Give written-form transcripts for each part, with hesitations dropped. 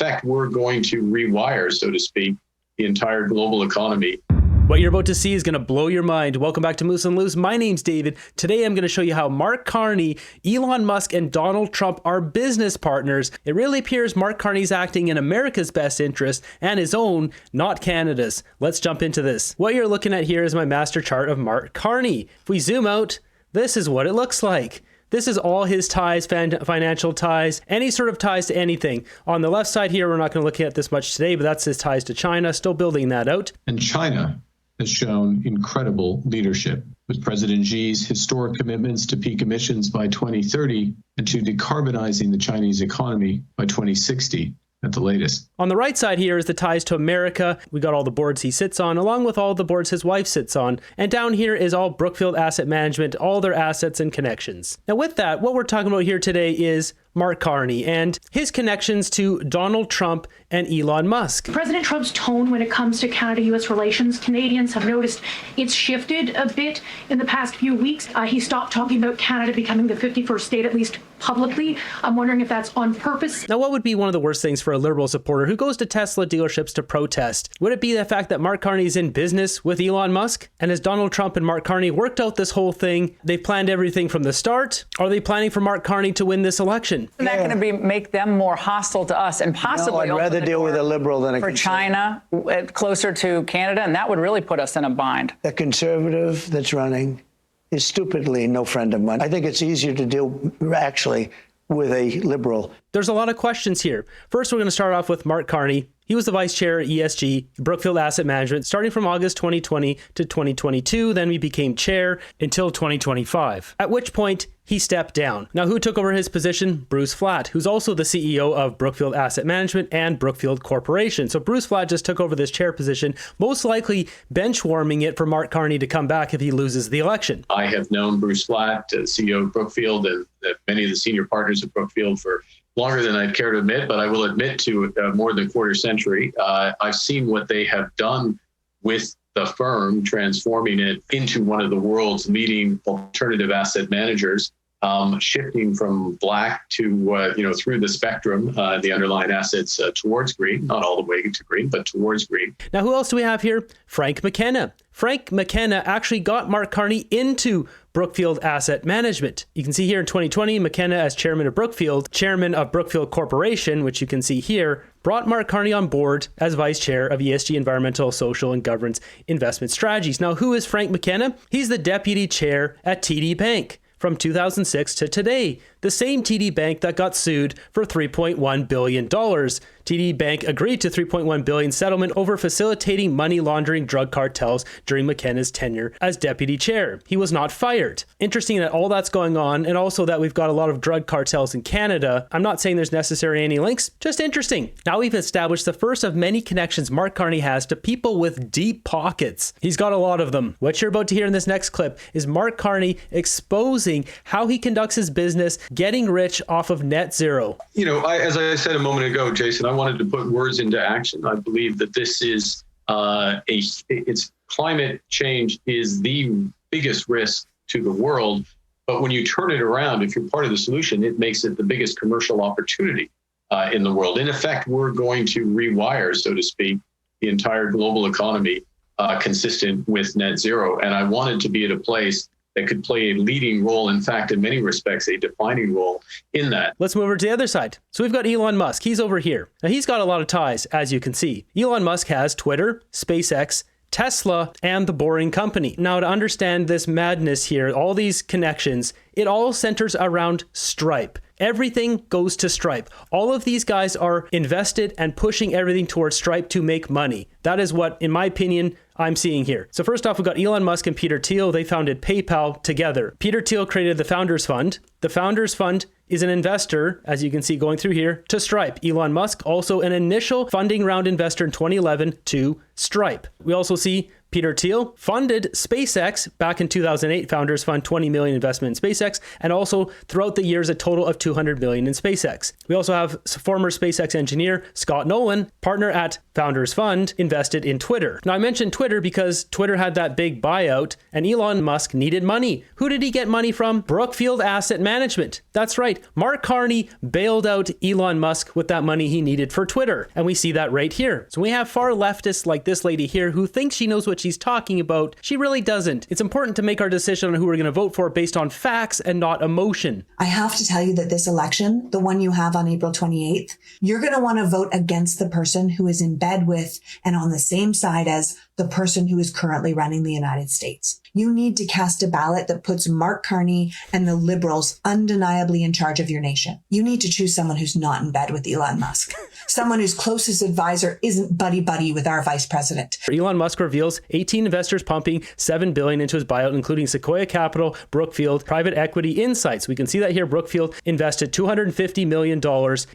effect, we're going to rewire, so to speak, the entire global economy. What you're about to see is going to blow your mind. Welcome back to Moose and Loose. My name's David. Today I'm going to show you how Mark Carney, Elon Musk, and Donald Trump are business partners. It really appears Mark Carney's acting in America's best interest and his own, not Canada's. Let's jump into this. What you're looking at here is my master chart of Mark Carney. If we zoom out, this is what it looks like. This is all his ties, financial ties, any sort of ties to anything. On the left side here, we're not going to look at this much today, but that's his ties to China, still building that out. And China has shown incredible leadership, with President Xi's historic commitments to peak emissions by 2030 and to decarbonizing the Chinese economy by 2060 at the latest. On the right side here is the ties to America. We got all the boards he sits on, along with all the boards his wife sits on. And down here is all Brookfield Asset Management, all their assets and connections. Now with that, what we're talking about here today is Mark Carney and his connections to Donald Trump and Elon Musk. President Trump's tone when it comes to Canada-U.S. relations, Canadians have noticed it's shifted a bit in the past few weeks. He stopped talking about Canada becoming the 51st state, at least publicly. I'm wondering if that's on purpose. Now, what would be one of the worst things for a Liberal supporter who goes to Tesla dealerships to protest? Would it be the fact that Mark Carney is in business with Elon Musk? And has Donald Trump and Mark Carney worked out this whole thing? They've planned everything from the start? Are they planning for Mark Carney to win this election? Isn't that going to make them more hostile to us and possibly I'd rather deal with a liberal than a for China, closer to Canada, and that would really put us in a bind. The conservative that's running is stupidly no friend of mine. I think it's easier to deal actually with a liberal. There's a lot of questions here. First, we're going to start off with Mark Carney. He was the vice chair at ESG, Brookfield Asset Management, starting from August 2020 to 2022. Then he became chair until 2025, at which point he stepped down. Now, who took over his position? Bruce Flatt, who's also the CEO of Brookfield Asset Management and Brookfield Corporation. So Bruce Flatt just took over this chair position, most likely bench warming it for Mark Carney to come back if he loses the election. I have known Bruce Flatt, CEO of Brookfield, and many of the senior partners of Brookfield for longer than I'd care to admit, but I will admit to more than a quarter century. I've seen what they have done with the firm, transforming it into one of the world's leading alternative asset managers, shifting from black to, through the spectrum, the underlying assets towards green, not all the way to green, but towards green. Now, who else do we have here? Frank McKenna. Frank McKenna actually got Mark Carney into Brookfield Asset Management. You can see here in 2020, McKenna as chairman of Brookfield, chairman of Brookfield Corporation, which you can see here, brought Mark Carney on board as vice chair of ESG, Environmental, Social, and Governance Investment Strategies. Now, who is Frank McKenna? He's the deputy chair at TD Bank from 2006 to today, the same TD Bank that got sued for $3.1 billion. TD Bank agreed to $3.1 billion settlement over facilitating money laundering drug cartels during McKenna's tenure as deputy chair. He was not fired. Interesting that all that's going on, and also that we've got a lot of drug cartels in Canada. I'm not saying there's necessarily any links, just interesting. Now we've established the first of many connections Mark Carney has to people with deep pockets. He's got a lot of them. What you're about to hear in this next clip is Mark Carney exposing how he conducts his business, getting rich off of net zero. As I said a moment ago, Jason, I wanted to put words into action. I believe that this is it's climate change is the biggest risk to the world. But when you turn it around, if you're part of the solution, it makes it the biggest commercial opportunity in the world. In effect, we're going to rewire, so to speak, the entire global economy consistent with net zero. And I wanted to be at a place that could play a leading role, in fact, in many respects, a defining role in that. Let's move over to the other side. So we've got Elon Musk. He's over here. Now, he's got a lot of ties, as you can see. Elon Musk has Twitter, SpaceX, Tesla, and The Boring Company. Now, to understand this madness here, all these connections, it all centers around Stripe. Everything goes to Stripe. All of these guys are invested and pushing everything towards Stripe to make money. That is what, in my opinion, I'm seeing here. So first off, we've got Elon Musk and Peter Thiel. They founded PayPal together. Peter Thiel created the Founders Fund. The Founders Fund is an investor, as you can see going through here, to Stripe. Elon Musk, also an initial funding round investor in 2011 to Stripe. We also see Peter Thiel funded SpaceX back in 2008. Founders fund $20 million investment in SpaceX, and also throughout the years a total of $200 million in SpaceX. We also have former SpaceX engineer Scott Nolan, partner at Founders Fund, invested in Twitter. Now I mentioned Twitter because Twitter had that big buyout and Elon Musk needed money. Who did he get money from? Brookfield Asset Management. That's right. Mark Carney bailed out Elon Musk with that money he needed for Twitter. And we see that right here. So we have far leftists like this lady here who thinks she knows what she's talking about. She really doesn't. It's important to make our decision on who we're going to vote for based on facts and not emotion. I have to tell you that this election, the one you have on April 28th, you're going to want to vote against the person who is in bed with and on the same side as the person who is currently running the United States. You need to cast a ballot that puts Mark Carney and the liberals undeniably in charge of your nation. You need to choose someone who's not in bed with Elon Musk, someone whose closest advisor isn't buddy-buddy with our vice president. Elon Musk reveals 18 investors pumping $7 billion into his buyout, including Sequoia Capital, Brookfield, Private Equity Insights. We can see that here. Brookfield invested $250 million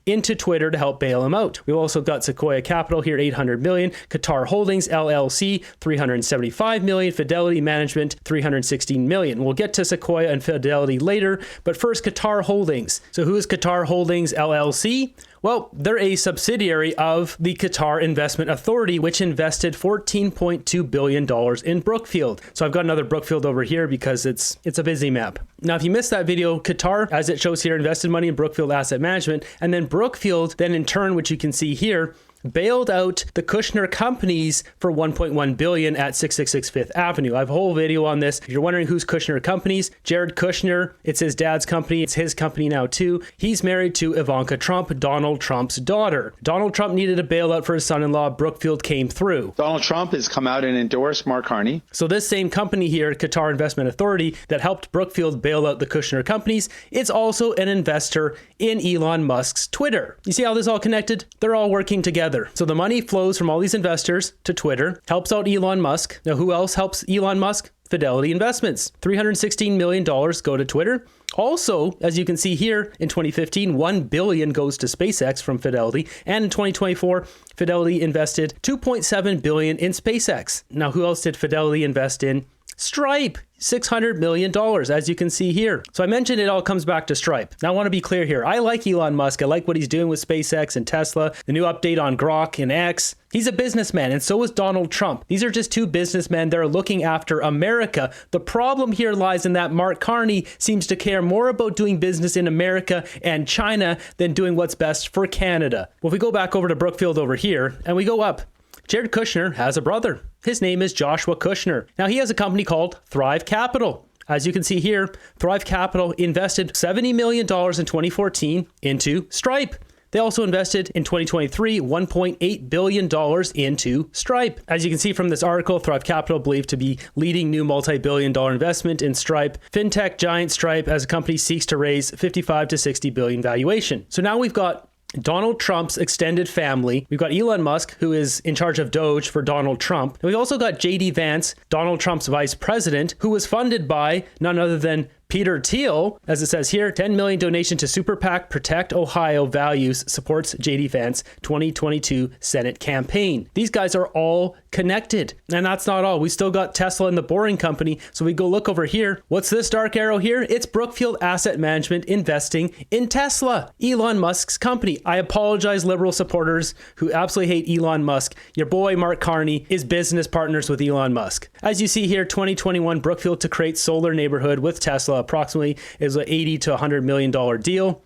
into Twitter to help bail him out. We've also got Sequoia Capital here, $800 million, Qatar Holdings, LLC, $375 million, Fidelity Management, $316 million. We'll get to Sequoia and Fidelity later, but first Qatar Holdings. So who is Qatar Holdings, LLC? Well, they're a subsidiary of the Qatar Investment Authority, which invested $14.2 billion in Brookfield. So I've got another Brookfield over here because it's a busy map. Now, if you missed that video, Qatar, as it shows here, invested money in Brookfield Asset Management, and then Brookfield, then in turn, which you can see here, bailed out the Kushner companies for $1.1 billion at 666 Fifth Avenue. I have a whole video on this. If you're wondering who's Kushner companies, Jared Kushner, it's his dad's company. It's his company now too. He's married to Ivanka Trump, Donald Trump's daughter. Donald Trump needed a bailout for his son-in-law. Brookfield came through. Donald Trump has come out and endorsed Mark Carney. So this same company here, Qatar Investment Authority, that helped Brookfield bail out the Kushner companies, it's also an investor in Elon Musk's Twitter. You see how this is all connected? They're all working together. So the money flows from all these investors to Twitter, helps out Elon Musk. Now, who else helps Elon Musk? Fidelity Investments. $316 million go to Twitter. Also, as you can see here, in 2015, $1 billion goes to SpaceX from Fidelity. And in 2024, Fidelity invested $2.7 billion in SpaceX. Now, who else did Fidelity invest in? Stripe, $600 million, as you can see here. So I mentioned it all comes back to Stripe. Now I want to be clear here. I like Elon Musk. I like what he's doing with SpaceX and Tesla, the new update on Grok and X. He's a businessman, and so is Donald Trump. These are just two businessmen that are looking after America. The problem here lies in that Mark Carney seems to care more about doing business in America and China than doing what's best for Canada. Well, if we go back over to Brookfield over here, and we go up, Jared Kushner has a brother. His name is Joshua Kushner. Now, he has a company called Thrive Capital. As you can see here, Thrive Capital invested $70 million in 2014 into Stripe. They also invested in 2023 $1.8 billion into Stripe. As you can see from this article, Thrive Capital believed to be leading new multi-billion-dollar investment in Stripe. Fintech giant Stripe as a company seeks to raise 55 to 60 billion valuation. So now we've got Donald Trump's extended family. We've got Elon Musk, who is in charge of Doge for Donald Trump. And we've also got JD Vance, Donald Trump's vice president, who was funded by none other than Peter Thiel, as it says here, $10 million donation to Cpac Protect Ohio Values supports JD Vance 2022 Senate campaign. These guys are all connected. And that's not all. We still got Tesla and the Boring Company. So we go look over here. What's this dark arrow here? It's Brookfield Asset Management investing in Tesla, Elon Musk's company. I apologize, liberal supporters who absolutely hate Elon Musk. Your boy Mark Carney is business partners with Elon Musk. As you see here, 2021 Brookfield to create solar neighborhood with Tesla approximately is an $80 to $100 million deal.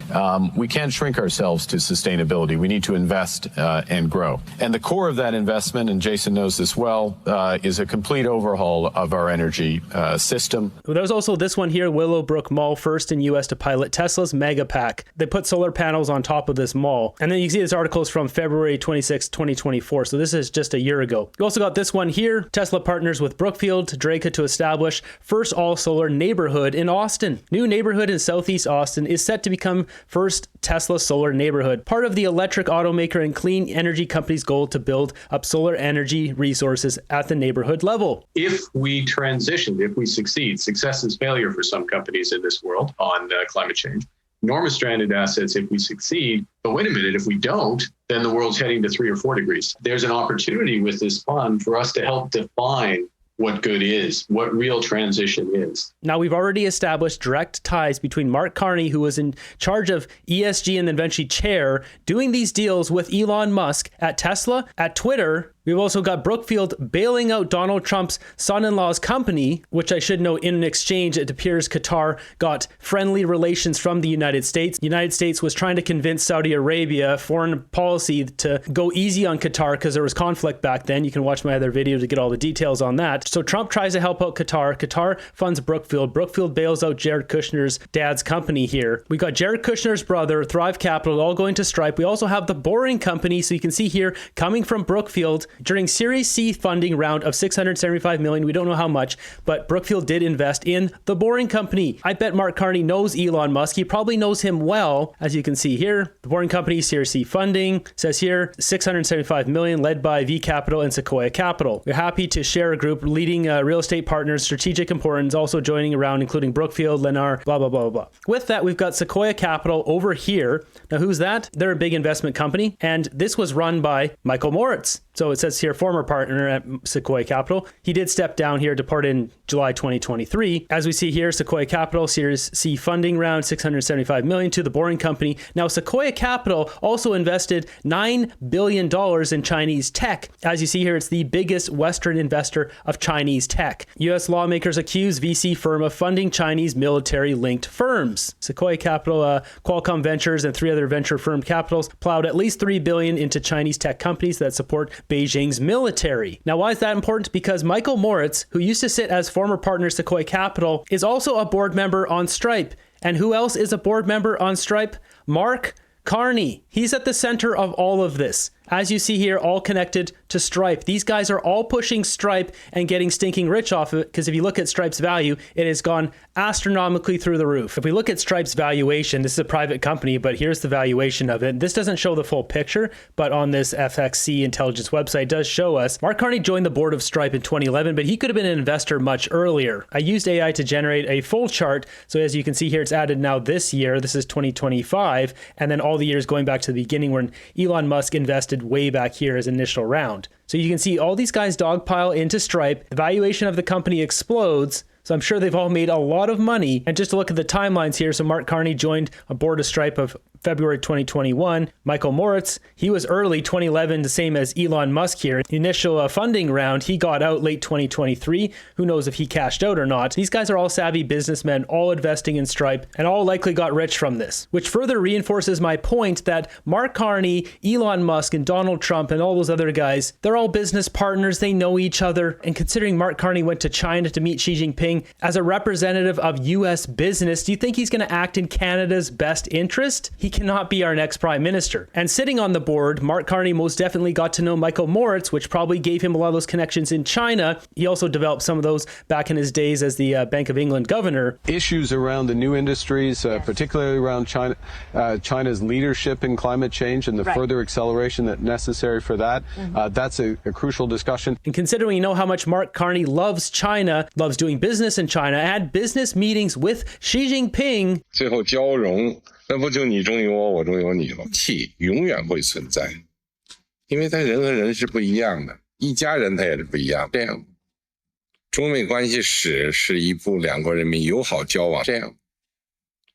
We can't shrink ourselves to sustainability. We need to invest and grow. And the core of that investment, and Jason knows this well, is a complete overhaul of our energy system. There's also this one here, Willowbrook Mall, first in U.S. to pilot Tesla's Megapack. They put solar panels on top of this mall. And then you can see this article is from February 26, 2024. So this is just a year ago. You also got this one here, Tesla partners with Brookfield, Draca to establish first all-solar neighborhood in Austin. New neighborhood in Southeast Austin is set to become first Tesla solar neighborhood, part of the electric automaker and clean energy company's goal to build up solar energy resources at the neighborhood level. If we transition, if we succeed, success is failure for some companies in this world on climate change. Enormous stranded assets if we succeed. But wait a minute, if we don't, then the world's heading to 3 or 4 degrees. There's an opportunity with this fund for us to help define what good is, what real transition is. Now, we've already established direct ties between Mark Carney, who was in charge of ESG and then eventually chair, doing these deals with Elon Musk at Tesla, at Twitter. We've also got Brookfield bailing out Donald Trump's son-in-law's company, which I should note in exchange, it appears Qatar got friendly relations from the United States. The United States was trying to convince Saudi Arabia foreign policy to go easy on Qatar because there was conflict back then. You can watch my other video to get all the details on that. So Trump tries to help out Qatar. Qatar funds Brookfield. Brookfield bails out Jared Kushner's dad's company here. We got Jared Kushner's brother, Thrive Capital, all going to Stripe. We also have the Boring Company. So you can see here, coming from Brookfield, during Series C funding round of $675 million, we don't know how much, but Brookfield did invest in the Boring Company. I bet Mark Carney knows Elon Musk. He probably knows him well, as you can see here. The Boring Company, Series C funding, says here, $675 million, led by V Capital and Sequoia Capital. We're happy to share a group leading real estate partners, strategic importance, also joining around, including Brookfield, Lennar, blah, blah, blah, blah. With that, we've got Sequoia Capital over here. Now, who's that? They're a big investment company, and this was run by Michael Moritz. So it says here, former partner at Sequoia Capital. He did step down here, departed in July 2023. As we see here, Sequoia Capital, Series C funding round, $675 million to the Boring Company. Now, Sequoia Capital also invested $9 billion in Chinese tech. As you see here, it's the biggest Western investor of Chinese tech. U.S. lawmakers accuse VC firm of funding Chinese military-linked firms. Sequoia Capital, Qualcomm Ventures, and 3 other venture firm capitals plowed at least $3 billion into Chinese tech companies that support Beijing's military. Now, why is that important? Because Michael Moritz, who used to sit as former partner Sequoia Capital, is also a board member on Stripe. And who else is a board member on Stripe? Mark Carney. He's at the center of all of this. As you see here, all connected to Stripe. These guys are all pushing Stripe and getting stinking rich off of it, because if you look at Stripe's value, it has gone astronomically through the roof. If we look at Stripe's valuation, this is a private company, but here's the valuation of it. This doesn't show the full picture, but on this FXC intelligence website, it does show us. Mark Carney joined the board of Stripe in 2011, but he could have been an investor much earlier. I used AI to generate a full chart. So as you can see here, it's added now this year. This is 2025. And then all the years going back to the beginning when Elon Musk invested way back here as initial round. So you can see all these guys dogpile into Stripe. The valuation of the company explodes. So I'm sure they've all made a lot of money. And just to look at the timelines here, so Mark Carney joined a board of Stripe of February 2021. Michael Moritz, he was early 2011, the same as Elon Musk here. The initial funding round, he got out late 2023. Who knows if he cashed out or not. These guys are all savvy businessmen, all investing in Stripe, and all likely got rich from this, which further reinforces my point that Mark Carney, Elon Musk, and Donald Trump, and all those other guys, they're all business partners. They know each other. And considering Mark Carney went to China to meet Xi Jinping as a representative of U.S. business, do you think he's going to act in Canada's best interest? He cannot be our next prime minister. And sitting on the board, Mark Carney most definitely got to know Michael Moritz, which probably gave him a lot of those connections in China. He also developed some of those back in his days as the Bank of England governor. Issues around the new industries, particularly around China, China's leadership in climate change and the further acceleration that's necessary for that. That's a crucial discussion. And considering you know how much Mark Carney loves China, loves doing business in China, had business meetings with Xi Jinping. 最后交融，那不就你中有我，我中有你了？气永远会存在，因为他人和人是不一样的，一家人他也是不一样。这样，中美关系史是一部两国人民友好交往。这样，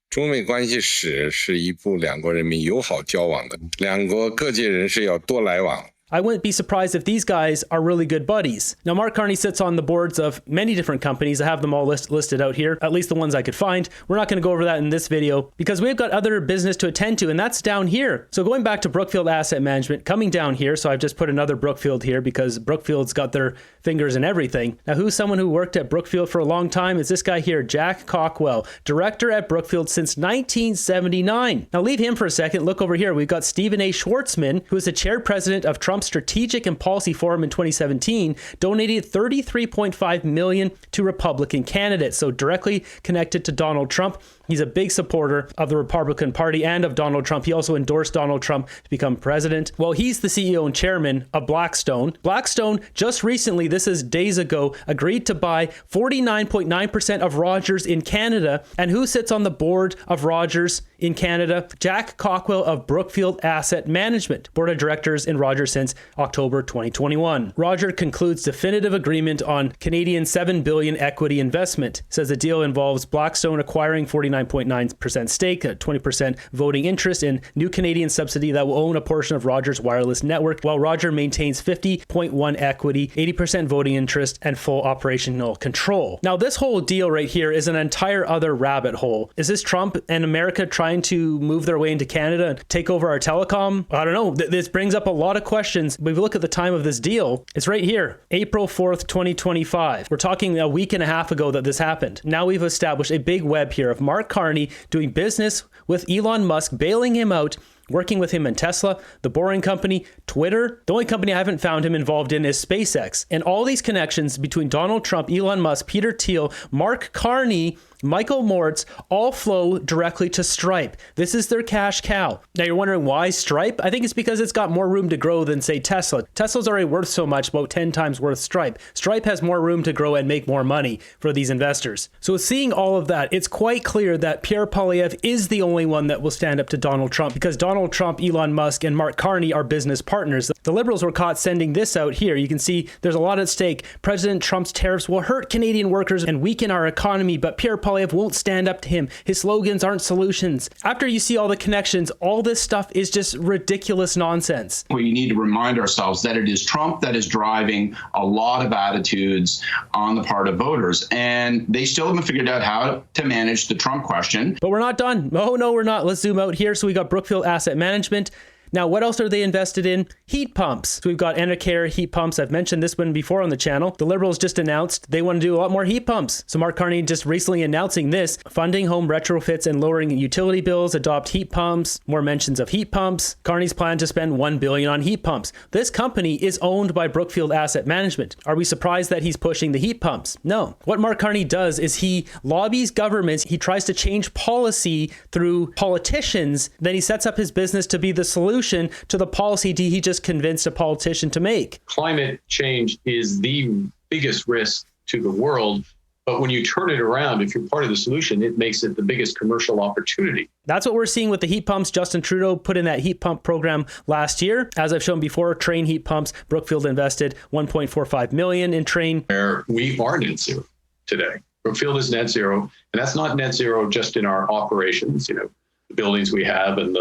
中美关系史是一部两国人民友好交往的，两国各界人士要多来往。 I wouldn't be surprised if these guys are really good buddies. Now, Mark Carney sits on the boards of many different companies. I have them all listed out here, at least the ones I could find. We're not going to go over that in this video because we've got other business to attend to, and that's down here. So going back to Brookfield Asset Management, coming down here, so I've just put another Brookfield here because Brookfield's got their fingers in everything. Now, who's someone who worked at Brookfield for a long time? Is this guy here, Jack Cockwell, director at Brookfield since 1979. Now, leave him for a second. Look over here. We've got Stephen A. Schwartzman, who is the chair president of Trump's Strategic and Policy Forum in 2017, donated $33.5 million to Republican candidates, so directly connected to Donald Trump. He's a big supporter of the Republican Party and of Donald Trump. He also endorsed Donald Trump to become president. Well, he's the CEO and chairman of Blackstone. Blackstone just recently, this is days ago, agreed to buy 49.9% of Rogers in Canada. And who sits on the board of Rogers in Canada. Jack Cockwell of Brookfield Asset Management, board of directors in Rogers since October 2021. Roger concludes definitive agreement on Canadian $7 billion equity investment. Says the deal involves Blackstone acquiring 49.9% stake, a 20% voting interest in new Canadian subsidy that will own a portion of Rogers' wireless network, while Roger maintains 50.1 equity, 80% voting interest, and full operational control. Now, this whole deal right here is an entire other rabbit hole. Is this Trump and America trying to move their way into Canada and take over our telecom? I don't know. This brings up a lot of questions. But if you look at the time of this deal, it's right here, April 4th, 2025. We're talking a week and a half ago that this happened. Now we've established a big web here of Mark Carney doing business with Elon Musk, bailing him out, working with him in Tesla, The Boring Company, Twitter. The only company I haven't found him involved in is SpaceX. And all these connections between Donald Trump, Elon Musk, Peter Thiel, Mark Carney, Michael Moritz, all flow directly to Stripe. This is their cash cow. Now you're wondering why Stripe? I think it's because it's got more room to grow than, say, Tesla. Tesla's already worth so much, about 10 times worth Stripe. Stripe has more room to grow and make more money for these investors. So seeing all of that, it's quite clear that Pierre Poilievre is the only one that will stand up to Donald Trump, because Donald Trump, Elon Musk, and Mark Carney are business partners. The Liberals were caught sending this out here. You can see there's a lot at stake. President Trump's tariffs will hurt Canadian workers and weaken our economy, but Pierre Poilievre won't stand up to him. His slogans aren't solutions. After you see all the connections, all this stuff is just ridiculous nonsense. We need to remind ourselves that it is Trump that is driving a lot of attitudes on the part of voters, and they still haven't figured out how to manage the Trump question. But we're not done. Oh, no, we're not. Let's zoom out here. So we got Brookfield Asset Management. Now, what else are they invested in? Heat pumps. So we've got Enercare heat pumps. I've mentioned this one before on the channel. The Liberals just announced they want to do a lot more heat pumps. So Mark Carney just recently announcing this, funding home retrofits and lowering utility bills, adopt heat pumps, more mentions of heat pumps. Carney's plan to spend $1 billion on heat pumps. This company is owned by Brookfield Asset Management. Are we surprised that he's pushing the heat pumps? No. What Mark Carney does is he lobbies governments. He tries to change policy through politicians. Then he sets up his business to be the solution to the policy he just convinced a politician to make. Climate change is the biggest risk to the world. But when you turn it around, if you're part of the solution, it makes it the biggest commercial opportunity. That's what we're seeing with the heat pumps. Justin Trudeau put in that heat pump program last year. As I've shown before, Train heat pumps, Brookfield invested $1.45 million in Train. We are net zero today. Brookfield is net zero. And that's not net zero just in our operations, the buildings we have and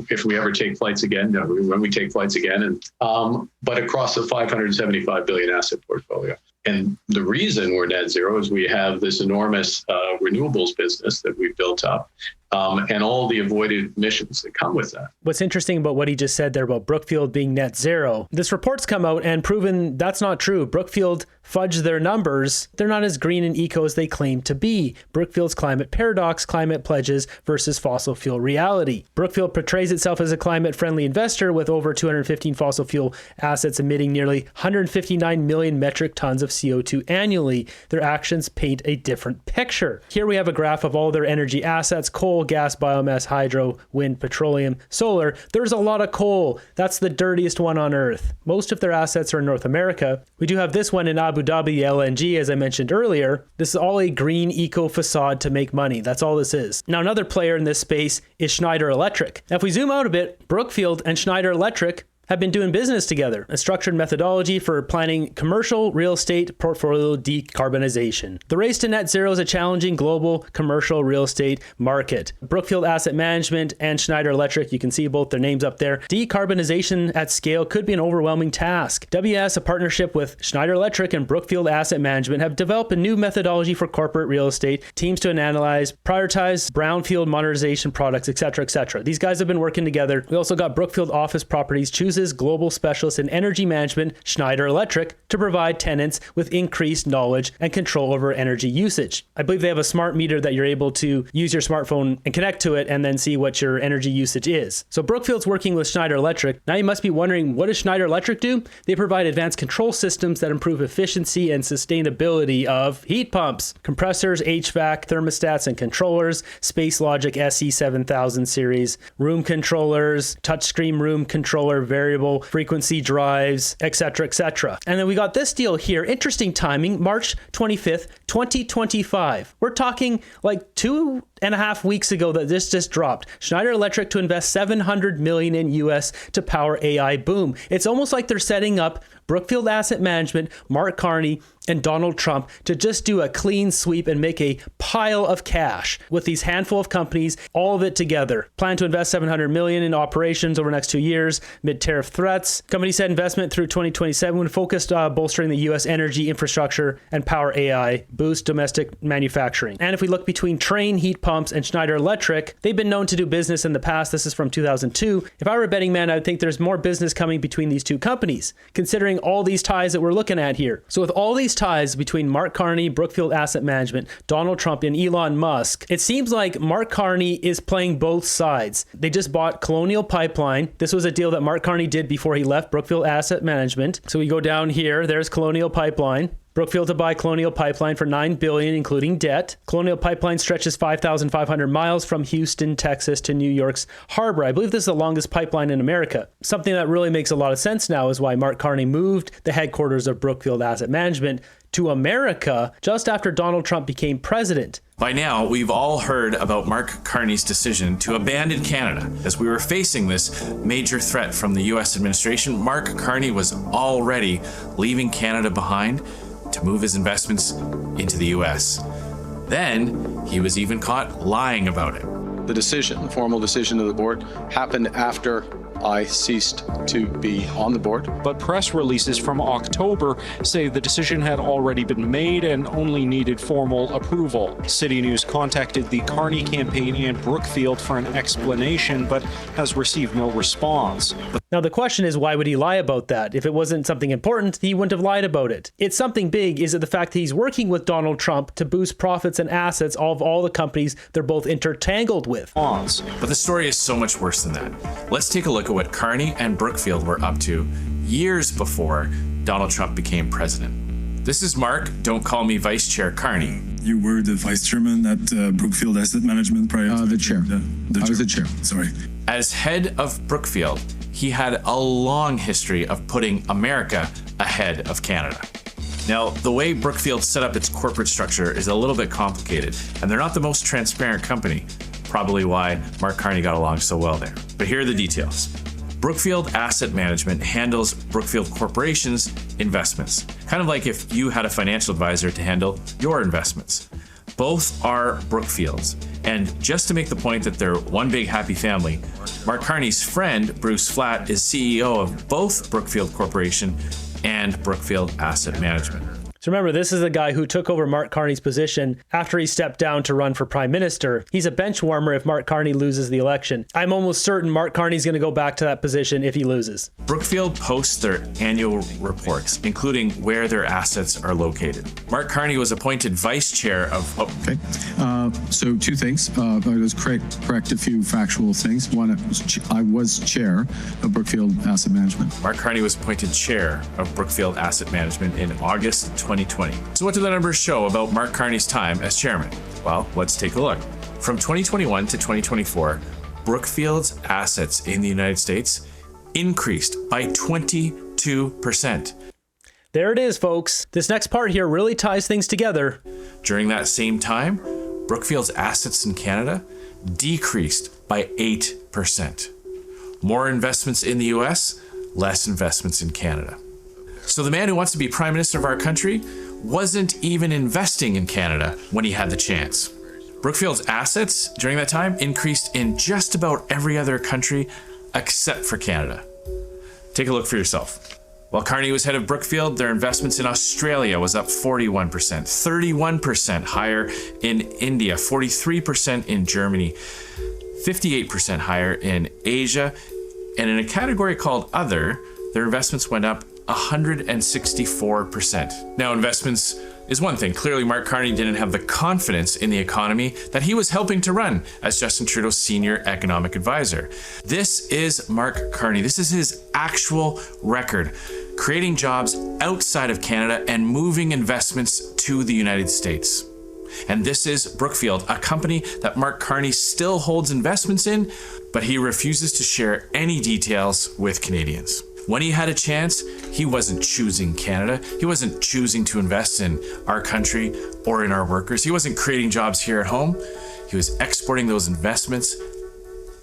if we ever take flights again, when we take flights again, and but across the $575 billion asset portfolio. And the reason we're net zero is we have this enormous renewables business that we've built up, and all the avoided emissions that come with that. What's interesting about what he just said there about Brookfield being net zero, this report's come out and proven that's not true. Brookfield fudged their numbers. They're not as green and eco as they claim to be. Brookfield's climate paradox, climate pledges versus fossil fuel reality. Brookfield portrays itself as a climate-friendly investor with over 215 fossil fuel assets emitting nearly 159 million metric tons of CO2 annually. Their actions paint a different picture. Here we have a graph of all their energy assets: coal, gas, biomass, hydro, wind, petroleum, solar. There's a lot of coal. That's the dirtiest one on earth. Most of their assets are in North America. We do have this one in Abu Dhabi, LNG, as I mentioned earlier. This is all a green eco facade to make money. That's all this is. Now, another player in this space is Schneider Electric. Now, if we zoom out a bit, Brookfield and Schneider Electric have been doing business together, a structured methodology for planning commercial real estate portfolio decarbonization. The race to net zero is a challenging global commercial real estate market. Brookfield Asset Management and Schneider Electric, you can see both their names up there. Decarbonization at scale could be an overwhelming task. WS, a partnership with Schneider Electric and Brookfield Asset Management, have developed a new methodology for corporate real estate teams to analyze, prioritize brownfield modernization products, etc., etc. These guys have been working together. We also got Brookfield Office Properties chooses global specialist in energy management, Schneider Electric, to provide tenants with increased knowledge and control over energy usage. I believe they have a smart meter that you're able to use your smartphone and connect to it and then see what your energy usage is. So Brookfield's working with Schneider Electric. Now you must be wondering, what does Schneider Electric do? They provide advanced control systems that improve efficiency and sustainability of heat pumps, compressors, HVAC, thermostats, and controllers, Space Logic SE7000 series, room controllers, touchscreen room controller, variable frequency drives, etc., etc. And then we got this deal here. Interesting timing, March 25th, 2025. We're talking like 2 6.5 weeks ago that this just dropped. Schneider Electric to invest $700 million in US to power AI boom. It's almost like they're setting up Brookfield Asset Management, Mark Carney, and Donald Trump to just do a clean sweep and make a pile of cash with these handful of companies, all of it together. Plan to invest $700 million in operations over the next 2 years, mid tariff threats. Company said investment through 2027 would focus bolstering the U.S. energy infrastructure and power AI, boost domestic manufacturing. And if we look between Trane heat pumps and Schneider Electric, they've been known to do business in the past. This is from 2002. If I were a betting man, I would think there's more business coming between these two companies, considering all these ties that we're looking at here. So with all these ties between Mark Carney, Brookfield Asset Management, Donald Trump, and Elon Musk, it seems like Mark Carney is playing both sides. They just bought Colonial Pipeline. This was a deal that Mark Carney did before he left Brookfield Asset Management. So we go down here, there's Colonial Pipeline. Brookfield to buy Colonial Pipeline for $9 billion, including debt. Colonial Pipeline stretches 5,500 miles from Houston, Texas to New York's harbor. I believe this is the longest pipeline in America. Something that really makes a lot of sense now is why Mark Carney moved the headquarters of Brookfield Asset Management to America just after Donald Trump became president. By now, we've all heard about Mark Carney's decision to abandon Canada. As we were facing this major threat from the U.S. administration, Mark Carney was already leaving Canada behind to move his investments into the U.S. Then he was even caught lying about it. The decision, the formal decision of the board, happened after I ceased to be on the board. But press releases from October say the decision had already been made and only needed formal approval. City News contacted the Carney campaign and Brookfield for an explanation, but has received no response. Now the question is, why would he lie about that? If it wasn't something important, he wouldn't have lied about it. It's something big. Is it the fact that he's working with Donald Trump to boost profits and assets of all the companies they're both intertangled with? But the story is so much worse than that. Let's take a look at what Carney and Brookfield were up to years before Donald Trump became president. This is Mark, don't call me Vice Chair Carney. You were the vice chairman at Brookfield Asset Management prior to the chair. I was the chair. Sorry. As head of Brookfield, he had a long history of putting America ahead of Canada. Now, the way Brookfield set up its corporate structure is a little bit complicated, and they're not the most transparent company, probably why Mark Carney got along so well there. But here are the details. Brookfield Asset Management handles Brookfield Corporation's investments, kind of like if you had a financial advisor to handle your investments. Both are Brookfield's. And just to make the point that they're one big happy family, Mark Carney's friend, Bruce Flatt, is CEO of both Brookfield Corporation and Brookfield Asset Management. So remember, this is the guy who took over Mark Carney's position after he stepped down to run for prime minister. He's a bench warmer if Mark Carney loses the election. I'm almost certain Mark Carney's going to go back to that position if he loses. Brookfield posts their annual reports, including where their assets are located. Mark Carney was appointed vice chair of... Okay, so two things. Let's correct a few factual things. One, I was chair of Brookfield Asset Management. Mark Carney was appointed chair of Brookfield Asset Management in August 2020. So what do the numbers show about Mark Carney's time as chairman? Well, let's take a look. From 2021 to 2024, Brookfield's assets in the United States increased by 22%. There it is, folks. This next part here really ties things together. During that same time, Brookfield's assets in Canada decreased by 8%. More investments in the US, less investments in Canada. So the man who wants to be prime minister of our country wasn't even investing in Canada when he had the chance. Brookfield's assets during that time increased in just about every other country except for Canada. Take a look for yourself. While Carney was head of Brookfield, their investments in Australia was up 41%, 31% higher in India, 43% in Germany, 58% higher in Asia, and in a category called Other, their investments went up 164%. Now, investments is one thing. Clearly, Mark Carney didn't have the confidence in the economy that he was helping to run as Justin Trudeau's senior economic advisor. This is Mark Carney. This is his actual record, creating jobs outside of Canada and moving investments to the United States. And this is Brookfield, a company that Mark Carney still holds investments in, but he refuses to share any details with Canadians. When he had a chance, he wasn't choosing Canada. He wasn't choosing to invest in our country or in our workers. He wasn't creating jobs here at home. He he was exporting those investments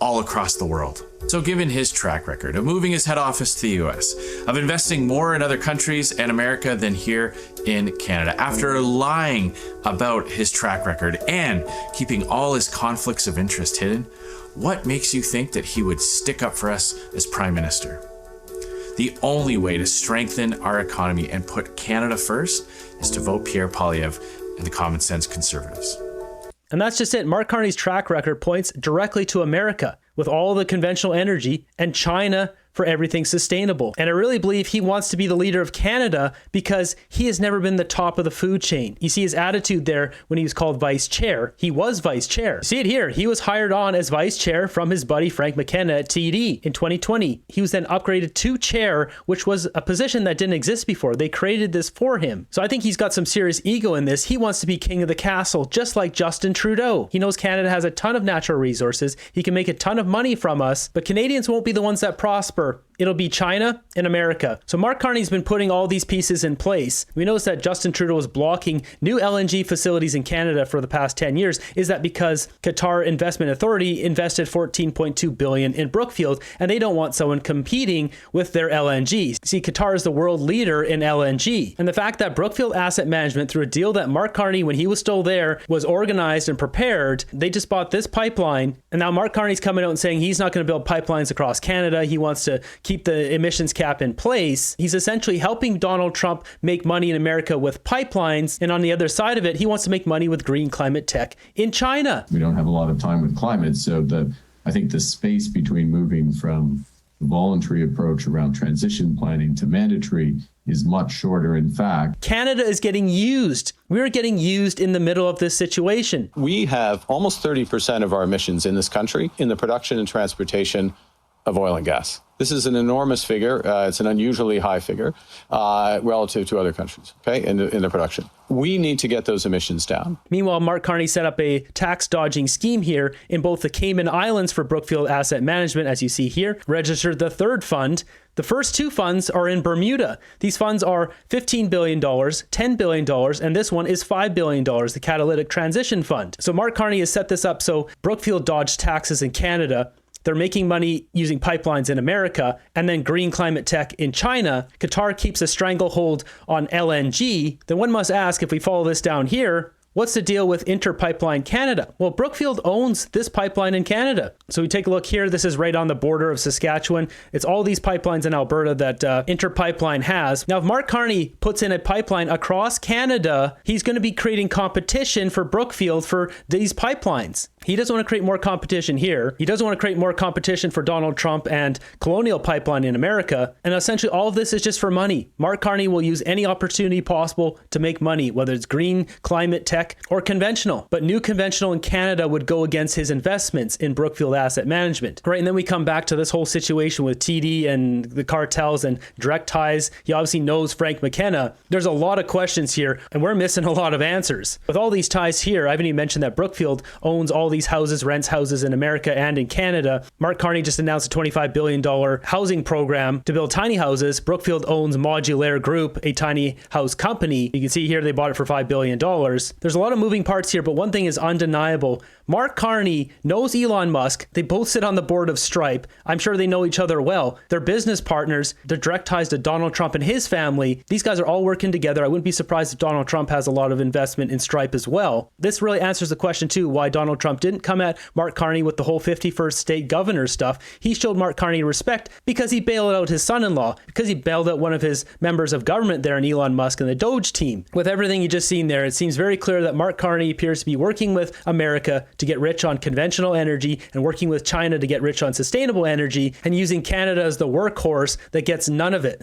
all across the world. So given his track record of moving his head office to the US, of investing more in other countries and America than here in Canada, after lying about his track record and keeping all his conflicts of interest hidden, what makes you think that he would stick up for us as Prime Minister? The only way to strengthen our economy and put Canada first is to vote Pierre Poilievre and the common sense Conservatives. And that's just it. Mark Carney's track record points directly to America with all the conventional energy and China for everything sustainable. And I really believe he wants to be the leader of Canada because he has never been the top of the food chain. You see his attitude there when he was called vice chair. He was vice chair. You see it here. He was hired on as vice chair from his buddy Frank McKenna at TD in 2020. He was then upgraded to chair, which was a position that didn't exist before. They created this for him. So I think he's got some serious ego in this. He wants to be king of the castle, just like Justin Trudeau. He knows Canada has a ton of natural resources. He can make a ton of money from us, but Canadians won't be the ones that prosper. It'll be China and America. So Mark Carney's been putting all these pieces in place. We noticed that Justin Trudeau was blocking new LNG facilities in Canada for the past 10 years. Is that because Qatar Investment Authority invested $14.2 billion in Brookfield and they don't want someone competing with their LNG? See, Qatar is the world leader in LNG. And the fact that Brookfield Asset Management, through a deal that Mark Carney, when he was still there, was organized and prepared, they just bought this pipeline. And now Mark Carney's coming out and saying he's not going to build pipelines across Canada. He wants to keep the emissions cap in place. He's essentially helping Donald Trump make money in America with pipelines. And on the other side of it, he wants to make money with green climate tech in China. We don't have a lot of time with climate. So I think the space between moving from the voluntary approach around transition planning to mandatory is much shorter. In fact, Canada is getting used. We're getting used in the middle of this situation. We have almost 30% of our emissions in this country in the production and transportation of oil and gas. This is an enormous figure. It's an unusually high figure relative to other countries, okay, in the production. We need to get those emissions down. Meanwhile, Mark Carney set up a tax dodging scheme here in both the Cayman Islands for Brookfield Asset Management, as you see here, registered the third fund. The first two funds are in Bermuda. These funds are $15 billion, $10 billion, and this one is $5 billion, the Catalytic Transition Fund. So Mark Carney has set this up so Brookfield dodged taxes in Canada. They're making money using pipelines in America and then green climate tech in China. Qatar keeps a stranglehold on LNG. Then one must ask, if we follow this down here, what's the deal with Interpipeline Canada? Well, Brookfield owns this pipeline in Canada. So we take a look here. This is right on the border of Saskatchewan. It's all these pipelines in Alberta that Interpipeline has. Now, if Mark Carney puts in a pipeline across Canada, he's going to be creating competition for Brookfield for these pipelines. He doesn't want to create more competition here. He doesn't want to create more competition for Donald Trump and Colonial Pipeline in America. And essentially all of this is just for money. Mark Carney will use any opportunity possible to make money, whether it's green, climate, tech, or conventional. But new conventional in Canada would go against his investments in Brookfield Asset Management. Right, and then we come back to this whole situation with TD and the cartels and direct ties. He obviously knows Frank McKenna. There's a lot of questions here, and we're missing a lot of answers. With all these ties here, I haven't even mentioned that Brookfield owns all these houses, rents houses in America and in Canada. Mark Carney just announced a $25 billion housing program to build tiny houses. Brookfield owns Modulaire Group, a tiny house company. You can see here they bought it for $5 billion. There's a lot of moving parts here, but one thing is undeniable. Mark Carney knows Elon Musk. They both sit on the board of Stripe. I'm sure they know each other well. They're business partners. They're direct ties to Donald Trump and his family. These guys are all working together. I wouldn't be surprised if Donald Trump has a lot of investment in Stripe as well. This really answers the question too, why Donald Trump didn't come at Mark Carney with the whole 51st state governor stuff. He showed Mark Carney respect because he bailed out his son-in-law, because he bailed out one of his members of government there in Elon Musk and the Doge team. With everything you just seen there, it seems very clear that Mark Carney appears to be working with America to get rich on conventional energy and working with China to get rich on sustainable energy and using Canada as the workhorse that gets none of it.